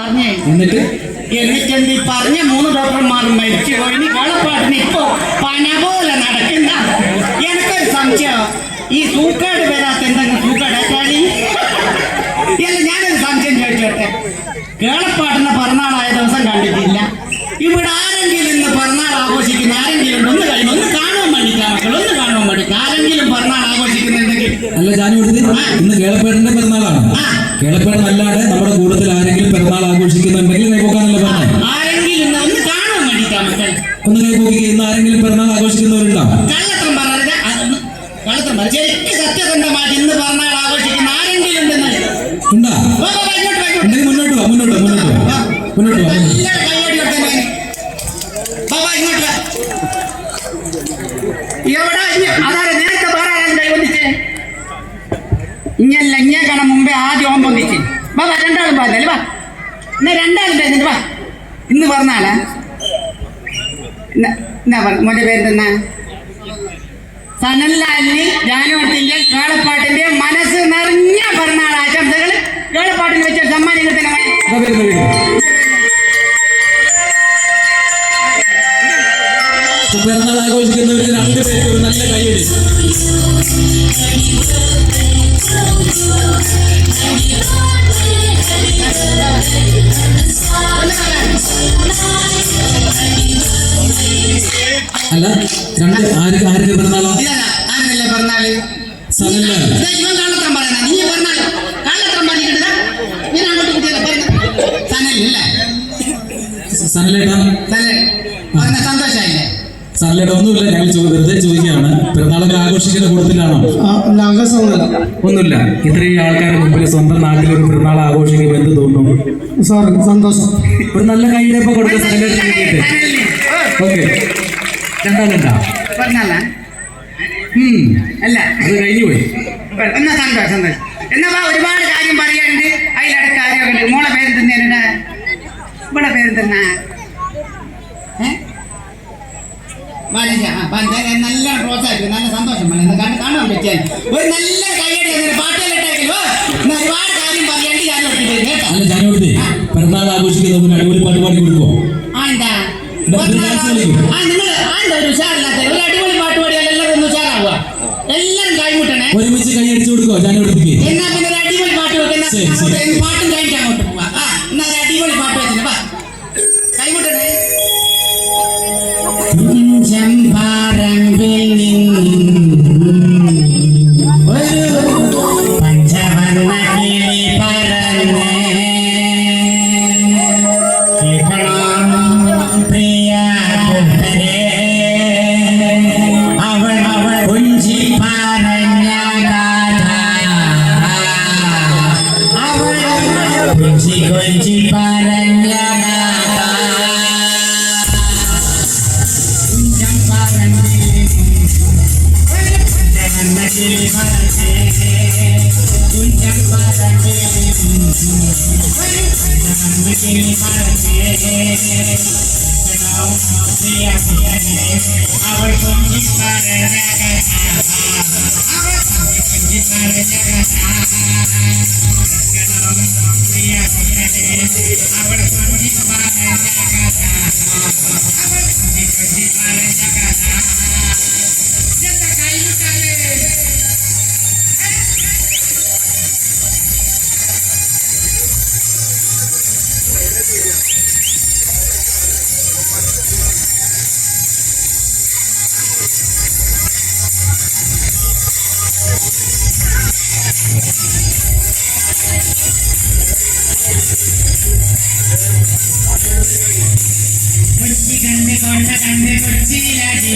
പറഞ്ഞേ. എന്നിട്ട് എന്നിട്ടെന്ത് പറഞ്ഞ 3 ഡോക്ടർമാരും മരിച്ചു പോയി. കേളപ്പാട്ടിന് ഇപ്പോ പന പോലെ നടക്കുന്ന. എനിക്കൊരു സംശയം, ഈ സൂക്കേട് വരാത്ത എന്തെങ്കിലും സൂക്കേട് കളി അല്ല. ഞാനൊരു സംശയം ചോദിച്ചോട്ടെ, കേളപ്പാട്ടിന്റെ പിറന്നാളായ ദിവസം കണ്ടിട്ടില്ല. ഇവിടെ ആരെങ്കിലും ഇന്ന് പിറന്നാൾ ആഘോഷിക്കുന്ന ആരെങ്കിലും ഒന്ന് കഴിഞ്ഞു ഒന്ന് കാണുവാൻ വേണ്ടിട്ടാ മക്കൾ, ഒന്ന് കാണുവാൻ വേണ്ടിട്ട് ആരെങ്കിലും പിറന്നാൾ ആഘോഷിക്കുന്നുണ്ടെങ്കിൽ. അല്ല ജാനുവടുത്ത് ഇന്ന് കേളപ്പേട്ടന്റെ പിറന്നാളാണ്. കേളപ്പേട്ടൻ അല്ലാതെ നമ്മുടെ കൂട്ടത്തിൽ ആരെങ്കിലും പിറന്നാൾ ആഘോഷിക്കുന്നുണ്ടെങ്കിൽ കൈപോക്കാനല്ലേ പറഞ്ഞത്? ആരെങ്കിലും ഒന്ന് കാണുവാൻ വേണ്ടിട്ടാ മക്കൾ. ഒന്ന് കൈപോക്കി. ഇന്ന് ആരെങ്കിലും പിറന്നാൾ ആഘോഷിക്കുന്നവരുണ്ടോ? കള്ളത്തം പറഞ്ഞത് കള്ളത്തം പറഞ്ഞ ശരിക്കും സത്യസന്ധമായിട്ട് ഇന്ന് പിറന്നാൾ ആഘോഷിക്കുന്ന ആരെങ്കിലും ഉണ്ടെന്ന് ഉണ്ടാ? ഉണ്ടെങ്കിൽ മുന്നോട്ട് വാ, മുന്നോട്ട് വാ, മുന്നോട്ട് വാ, മുന്നോട്ട് വാ. കൈയടി കൊടുത്തേ ബാബാ, ഇങ്ങോട്ട് എവിടെ അതാരെ നേരത്തെ വേറെ കൈ പൊന്നിച്ചേ? ഇങ്ങല്ല ഇങ്ങനെ കാണാൻ മുമ്പേ ആദ്യം ഓൻ പൊന്നിച്ച്. ബാബാ രണ്ടാളും പറഞ്ഞല്ലേ, വാ എന്നാ രണ്ടാളും തരുന്നുണ്ട്. വാ ഇന്ന് പറഞ്ഞാളാ എന്നാ പറ. മോന്റെ പേരെന്തെന്നാ? സനല്ലാലിന് ജാനുവത്തിന്റെ കേളപ്പാട്ടിന്റെ മനസ്സ് നിറഞ്ഞ പിറന്നാൾ ആശംസകൾ. കേളപ്പാട്ടിന് വെച്ച സമ്മാനങ്ങൾ തന്നെ പിറന്നാൾ ആഘോഷിക്കുന്നവർക്ക് 2 പേർക്ക് ഒരു നല്ല കൈയടി. അല്ല ആരുടെ പിറന്നാളോ? ആരല്ലേ പിറന്നാള്? സനല്ലാൽ. ഇവൻ കള്ളത്തം പറയണ. നീ പറഞ്ഞാൽ കള്ളത്തം പറഞ്ഞിട്ടുണ്ട്. ഞാൻ അങ്ങോട്ട് കുട്ടികളെ പറഞ്ഞു സനല്ലേ? സനലേട്ടാ പറഞ്ഞ സന്തോഷായില്ലേ? സനലേട്ടാ ഒന്നുമില്ല, ഞങ്ങൾ വെറുതെ ചോദിക്കുകയാണ്. പിറന്നാളൊക്കെ ആഘോഷിക്കുന്ന കൂട്ടത്തിലാണോ? ഒന്നുമില്ല. ഇത്രയും ആൾക്കാരുടെ മുമ്പിൽ സ്വന്തം നാട്ടിലൊരു പിറന്നാൾ ആഘോഷിക്കുമ്പോൾ എന്ത് തോന്നുന്നു? സന്തോഷം. ഒരു നല്ല കൈയിടപ്പ് കൊടുത്ത സനലേട്ട് വേണ്ടിയിട്ട്. ഓക്കെ, രണ്ടാമതാ പറഞ്ഞല്ല അല്ല, അത് കഴിഞ്ഞു പോയി. എന്നാ സന്തോഷം സന്തോഷം. എന്നാ ഒരുപാട് കാര്യം പറയാനുണ്ട്. അതിലടക്ക കാര്യമൊക്കെ ഉണ്ട്. മോളെ പേര് തന്നെയാണ്. ഇവിടെ പേര് തന്നെ നല്ല പ്രോത്സാഹിക്കും. നല്ല സന്തോഷം കാണാൻ പറ്റിയാൽ ഒരു നല്ല കൈയടി പാട്ടുകളിട്ടേക്കല്ലോ. ഒരുപാട് കാര്യം പറയാണ്ട് ജാനുവടുത്ത് പിറന്നാൾ ആഘോഷിക്കുന്നവർ അടിപൊളി പാട്ട് പാടി കൊടുക്കുമോ? എന്താ നിങ്ങൾ ഒരു ഉഷാറില്ലാത്ത ഒരു അടിപൊളി പാട്ട് പാടിയാൽ എല്ലാവരും ഒന്ന് ഉഷാറാവുക. എല്ലാവരും കൈമുട്ടണേ. ഒരുമിച്ച് കൈ അടിച്ചു കൊടുക്കുമോ ജാനുവടുത്തേക്ക്? എന്നാ പിന്നെ ഒരു അടിപൊളി പാട്ട് വെക്കുന്ന പാട്ടും കഴിഞ്ഞിട്ട് അങ്ങോട്ട് പോവാ. എന്നാ ഒരു അടിപൊളി പാട്ട് വെച്ചിട്ട് കൈമുട്ടണേ. ചെമ്പാറമ്പിൽ ഒരു പഞ്ചവർണ്ണ കിളി പറന്നേ പ്രിയ അവൾ കൊഞ്ചി പറഞ്ഞ കഥ. അവൾ കൊഞ്ചി പറഞ്ഞ അവൾ കൊഞ്ചി പറഞ്ഞ കൊച്ചി കൊണ്ട കണ്ണ് കൊച്ചിയിലാടി